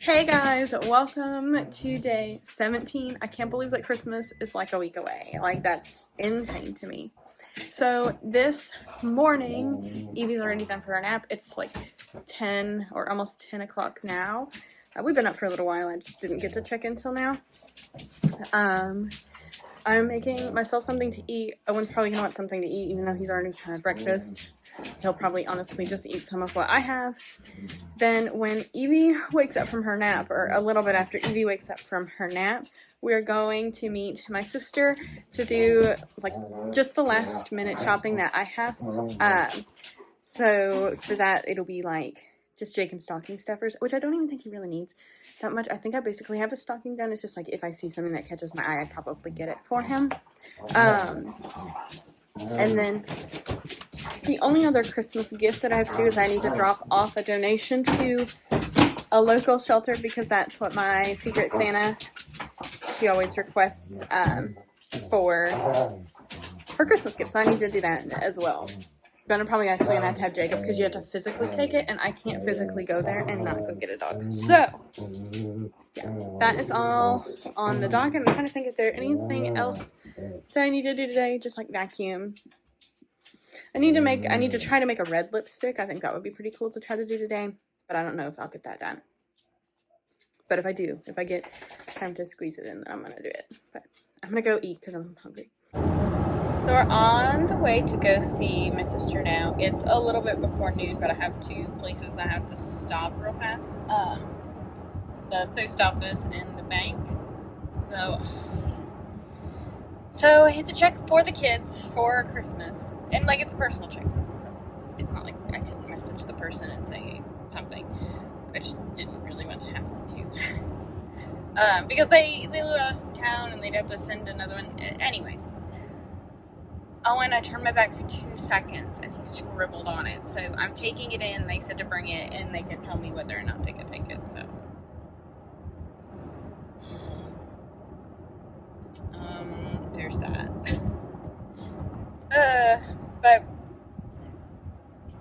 Hey guys, welcome to day 17. I can't believe that Christmas is like a week away. Like, that's insane to me. So this morning, Evie's already done for her nap. It's like 10 or almost 10 o'clock now. We've been up for a little while. I just didn't get to check in till now. I'm making myself something to eat. Owen's probably gonna want something to eat, even though he's already had breakfast. He'll probably honestly just eat some of what I have. Then when Evie wakes up from her nap, or a little bit after Evie wakes up from her nap, we're going to meet my sister to do like just the last minute shopping that I have. So for that, it'll be like just Jacob's stocking stuffers, which I don't even think he really needs that much. I think I basically have his stocking done. It's just like if I see something that catches my eye, I'd probably get it for him. And then the only other Christmas gift that I have to do is I need to drop off a donation to a local shelter because that's what my Secret Santa, she always requests for Christmas gifts. So I need to do that as well. But I'm probably actually going to have Jacob because you have to physically take it, and I can't physically go there and not go get a dog. So, yeah, that is all on the docket. I'm trying to think if there's anything else that I need to do today, just like vacuum. I need to try to make a red lipstick. I think that would be pretty cool to try to do today, but I don't know if I'll get that done. But if I do, if I get time to squeeze it in, then I'm going to do it. But I'm going to go eat because I'm hungry. So we're on the way to go see my sister now. It's a little bit before noon, but I have two places that I have to stop real fast. The post office and the bank. So I had to check for the kids for Christmas. And like it's a personal check, so it's not like I couldn't message the person and say something. I just didn't really want to have to. Because they live out of town and they'd have to send another one. Anyways. Oh, and I turned my back for 2 seconds, and he scribbled on it. So I'm taking it in. They said to bring it, and they could tell me whether or not they could take it. So, there's that. But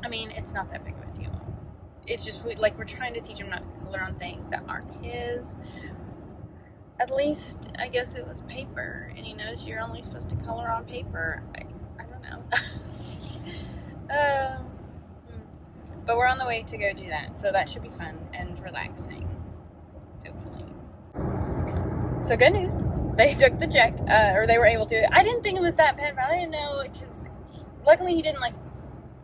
I mean, it's not that big of a deal. It's just we're trying to teach him not to color on things that aren't his. At least, I guess it was paper, and he knows you're only supposed to color on paper. I don't know. But we're on the way to go do that, so that should be fun and relaxing, hopefully. So good news, they took the check, or they were able to. I didn't think it was that bad, but I didn't know, because luckily he didn't, like,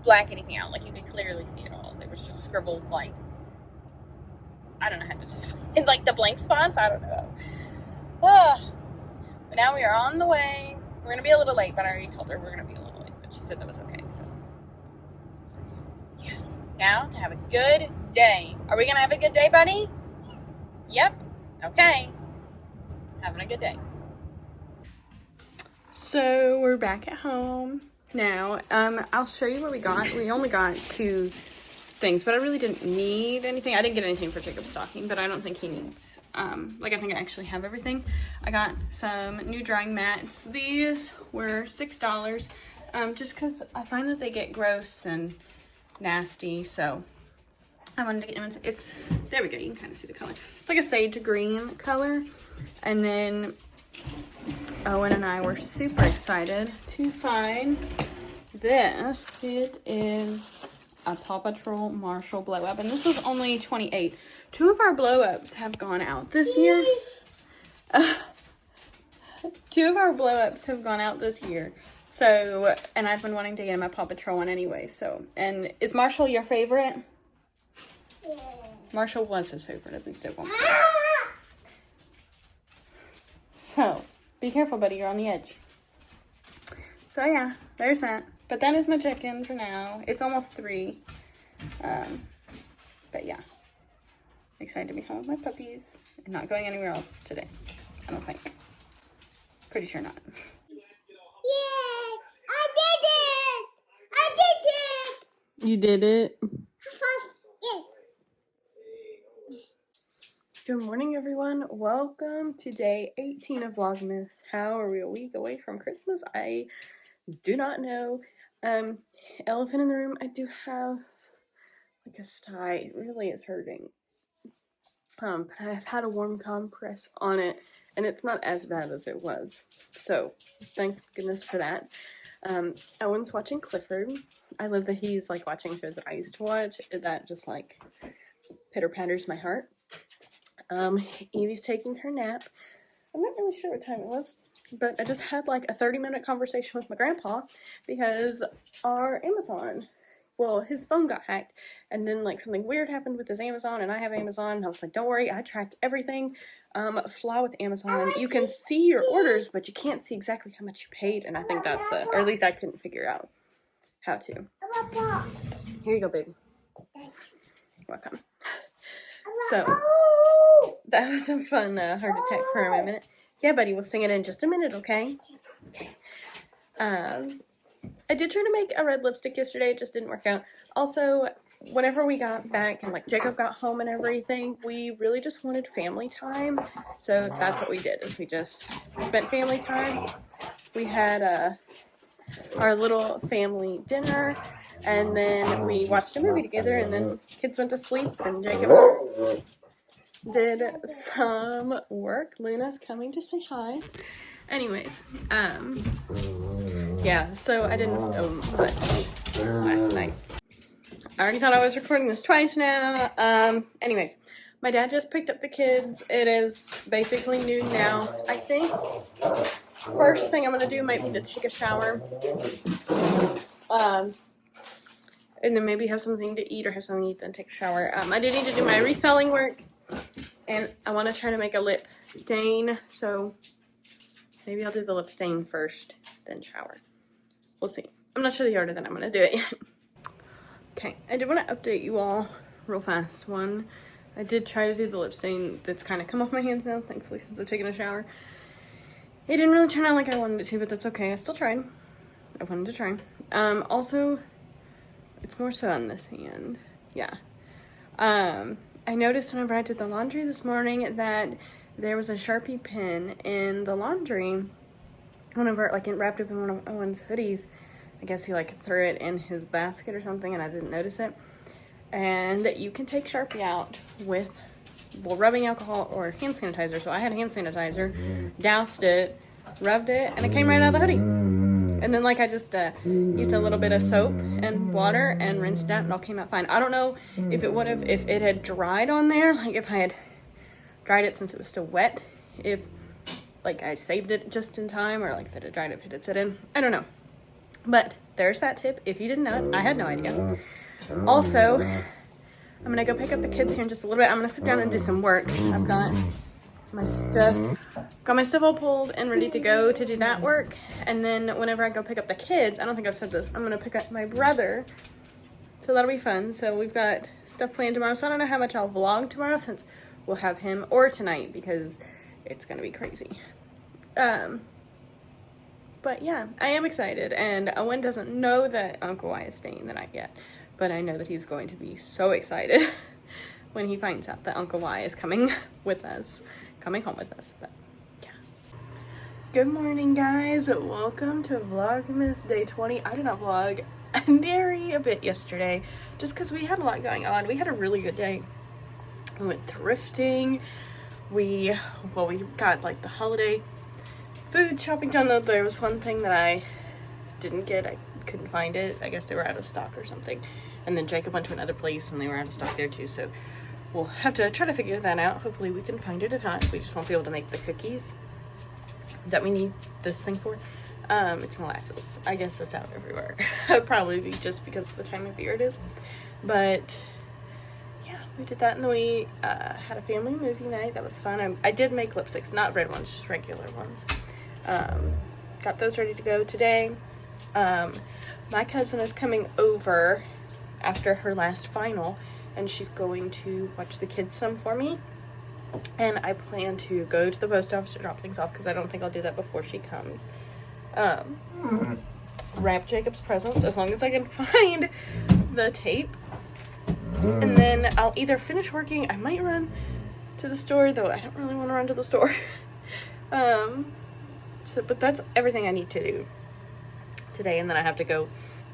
black anything out. Like, you could clearly see it all. There was just scribbles, like, I don't know how to just, in, like, the blank spots, I don't know. But now we are on the way. We're going to be a little late, but I already told her we're going to be a little late, but she said that was okay, so. Yeah. Now, to have a good day. Are we going to have a good day, buddy? Yep. Okay. Having a good day. So, we're back at home now. I'll show you what we got. We only got 2 things, but I really didn't need anything. I didn't get anything for Jacob's stocking, but I don't think he needs, I think I actually have everything. I got some new drying mats. These were $6, just because I find that they get gross and nasty, so I wanted to get them. There we go, you can kind of see the color. It's like a sage green color, and then Owen and I were super excited to find this. It is a Paw Patrol Marshall blow up, and this was only $28. 2 of our blow ups have gone out this year. 2 of our blow ups have gone out this year. So, and I've been wanting to get him a Paw Patrol one anyway. So, and is Marshall your favorite? Yeah. Marshall was his favorite, at least at one point. So, be careful, buddy. You're on the edge. So yeah, there's that. But that is my check-in for now. It's almost 3. But yeah. Excited to be home with my puppies and not going anywhere else today. I don't think. Pretty sure not. Yay! I did it! I did it! You did it? Yeah. Good morning, everyone. Welcome to day 18 of Vlogmas. How are we a week away from Christmas? I do not know. Elephant in the room. I do have like a sty. It really is hurting. But I've had a warm compress on it, and it's not as bad as it was. So, thank goodness for that. Owen's watching Clifford. I love that he's, like, watching shows that I used to watch. That just, like, pitter-patters my heart. Evie's taking her nap. I'm not really sure what time it was, but I just had, like, a 30-minute conversation with my grandpa because our Amazon... Well, his phone got hacked, and then, like, something weird happened with his Amazon, and I have Amazon, and I was like, don't worry, I track everything. Flaw with Amazon, you can see your orders, but you can't see exactly how much you paid, and I think that's or at least I couldn't figure out how to. Here you go, baby. Welcome. So, that was a fun heart attack for a minute. Yeah, buddy, we'll sing it in just a minute, okay? Okay. I did try to make a red lipstick yesterday, it just didn't work out. Also, whenever we got back and, like, Jacob got home and everything, we really just wanted family time. So that's what we did, is we just spent family time. We had our little family dinner, and then we watched a movie together, and then kids went to sleep, and Jacob did some work. Luna's coming to say hi. Anyways, yeah, so I didn't film much last night. I already thought I was recording this twice now. Anyways, my dad just picked up the kids. It is basically noon now. I think first thing I'm gonna do might be to take a shower. And then maybe have something to eat or have something to eat, then take a shower. I do need to do my reselling work, and I want to try to make a lip stain, so maybe I'll do the lip stain first, then shower. We'll see. I'm not sure the order that I'm going to do it yet. Okay, I did want to update you all real fast. One, I did try to do the lip stain that's kind of come off my hands now, thankfully, since I've taken a shower. It didn't really turn out like I wanted it to, but that's okay. I still tried. I wanted to try. Also, it's more so on this hand. Yeah. I noticed whenever I did the laundry this morning that there was a Sharpie pen in the laundry. Whenever, like, it wrapped up in one of Owen's hoodies. I guess he, like, threw it in his basket or something and I didn't notice it. And you can take Sharpie out with, well, rubbing alcohol or hand sanitizer. So I had hand sanitizer, doused it, rubbed it, and it came right out of the hoodie. And then, like, I just used a little bit of soap and water and rinsed it out, and it all came out fine. I don't know if it would have, if it had dried on there, like, if I had dried it since it was still wet, if, like, I saved it just in time, or, like, if it had dried, if it had set in. I don't know. But there's that tip. If you didn't know it, I had no idea. Also, I'm going to go pick up the kids here in just a little bit. I'm going to sit down and do some work. I've got my stuff all pulled and ready to go to do that work. And then whenever I go pick up the kids, I don't think I've said this, I'm gonna pick up my brother, so that'll be fun. So we've got stuff planned tomorrow, so I don't know how much I'll vlog tomorrow since we'll have him, or tonight, because it's gonna be crazy. But yeah, I am excited, and Owen doesn't know that Uncle Y is staying the night yet, but I know that he's going to be so excited when he finds out that Uncle Y is coming with us. Coming home with us, but yeah. Good morning, guys. Welcome to Vlogmas Day 20. I did not vlog nary a bit yesterday, just because we had a lot going on. We had a really good day. We went thrifting. We got, like, the holiday food shopping done, though there was one thing that I didn't get. I couldn't find it. I guess they were out of stock or something. And then Jacob went to another place and they were out of stock there too, so we'll have to try to figure that out. Hopefully we can find it. If not, we just won't be able to make the cookies that we need this thing for. It's molasses. I guess it's out everywhere. Probably just because of the time of year it is. But yeah, we did that, and then we had a family movie night. That was fun. I did make lipsticks, not red ones, just regular ones. Got those ready to go today. My cousin is coming over after her last final, and she's going to watch the kids some for me. And I plan to go to the post office to drop things off, because I don't think I'll do that before she comes. Wrap Jacob's presents, as long as I can find the tape. And then I'll either finish working, I might run to the store, though I don't really want to run to the store. But that's everything I need to do today, and then I have to go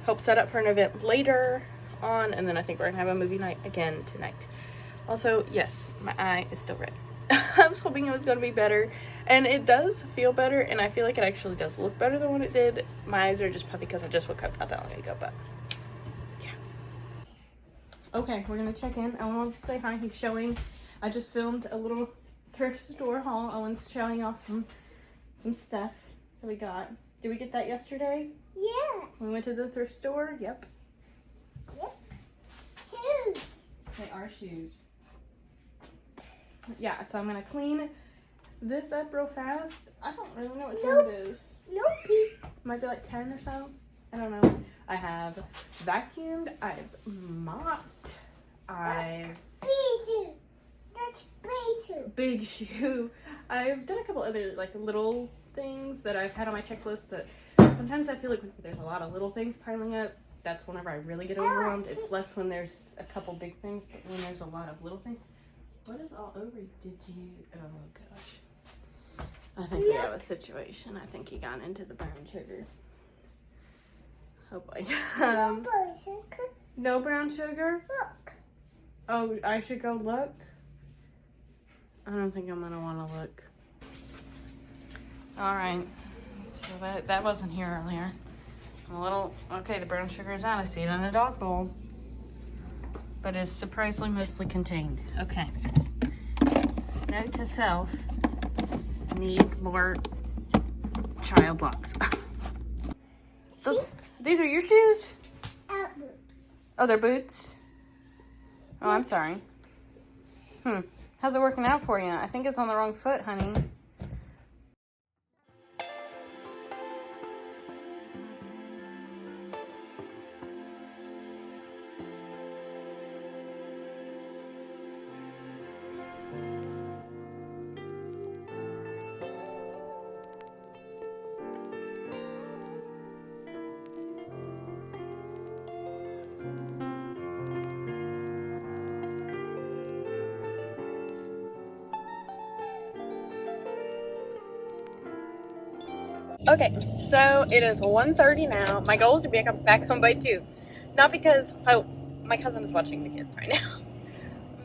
help set up for an event later on, and then I think we're gonna have a movie night again tonight. Also, yes, my eye is still red. I was hoping it was going to be better, and it does feel better, and I feel like it actually does look better than what it did. My eyes are just puffy because I just woke up not that long ago, but yeah. Okay, we're going to check in. I want to say hi. He's showing, I just filmed a little thrift store haul. Owen's showing off some stuff that we got. Did we get that yesterday? Yeah. We went to the thrift store? Yep. Shoes. They are shoes. Yeah, so I'm gonna clean this up real fast. I don't really know what time it is. Nope. Might be like 10 or so. I don't know. I have vacuumed. I've mopped. I've... Big shoe. That's big shoe. Big shoe. I've done a couple other like little things that I've had on my checklist that sometimes I feel like there's a lot of little things piling up. That's whenever I really get overwhelmed. It's less when there's a couple big things, but when there's a lot of little things. What is all over you? Did you? Oh gosh. I think we have a situation. I think he got into the brown sugar. Oh boy. No brown sugar. No brown sugar? Look. Oh, I should go look? I don't think I'm gonna wanna look. Alright. So that wasn't here earlier. A little, okay, the brown sugar is out. I see it in a dog bowl. But it's surprisingly mostly contained. Okay. Note to self, need more child locks. These are your shoes? Boots. Oh, they're boots? Oh, I'm sorry. How's it working out for you? I think it's on the wrong foot, honey. Okay, so it is 1:30 now. My goal is to be back home by 2. Not because, so my cousin is watching the kids right now.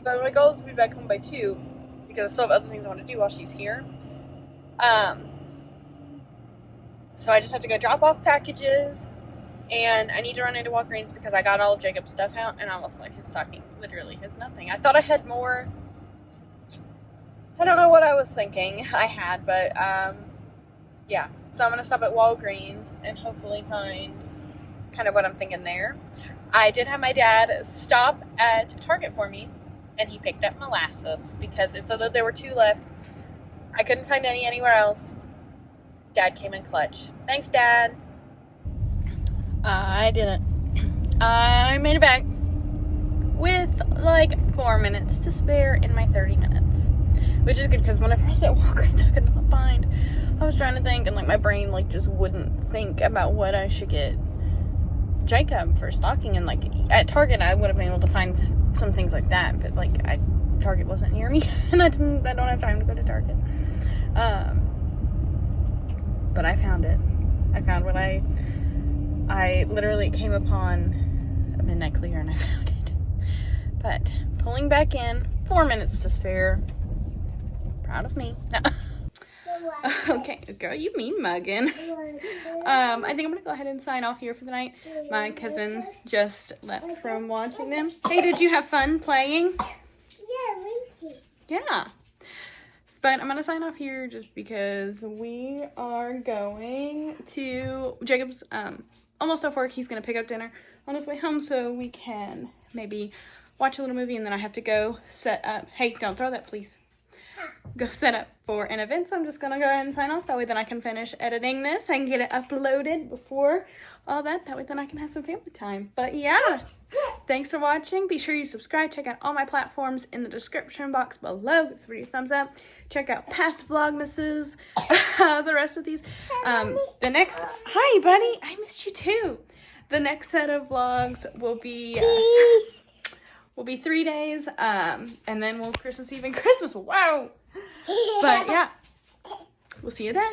But my goal is to be back home by 2 because I still have other things I want to do while she's here. So I just have to go drop off packages, and I need to run into Walgreens because I got all of Jacob's stuff out, and I was like, his stocking literally has nothing. I thought I had more. I don't know what I was thinking I had, but yeah. So I'm going to stop at Walgreens and hopefully find kind of what I'm thinking there. I did have my dad stop at Target for me, and he picked up molasses because it said that there were 2 left. I couldn't find any anywhere else. Dad came in clutch. Thanks, Dad. I didn't. I made it back with like 4 minutes to spare in my 30 minutes. Which is good because whenever I was at Walgreens, I could not find. I was trying to think, and like my brain like just wouldn't think about what I should get Jacob for stocking. And like at Target, I would have been able to find some things like that, but like Target wasn't near me, and I don't have time to go to Target. But I found it. I found what I literally came upon a midnight clear, and I found it. But pulling back in, 4 minutes to spare. Proud of me. No. Okay, girl, you mean mugging. I think I'm gonna go ahead and sign off here for the night. My cousin just left from watching them. Hey, did you have fun playing? Yeah, me too. Yeah. But I'm gonna sign off here just because we are going to Jacob's almost off work. He's gonna pick up dinner on his way home so we can maybe watch a little movie, and then I have to go set up. Hey, don't throw that, please. Go set up for an event, so I'm just gonna go ahead and sign off. That way then I can finish editing this and get it uploaded before all that. That way then I can have some family time. But yeah, thanks for watching. Be sure you subscribe. Check out all my platforms in the description box below. Give this video a thumbs up. Check out past Vlogmases, the rest of these. The next, hi buddy, I missed you too. The next set of vlogs will be 3 days, and then we'll Christmas Eve and Christmas. Wow. But yeah, we'll see you then.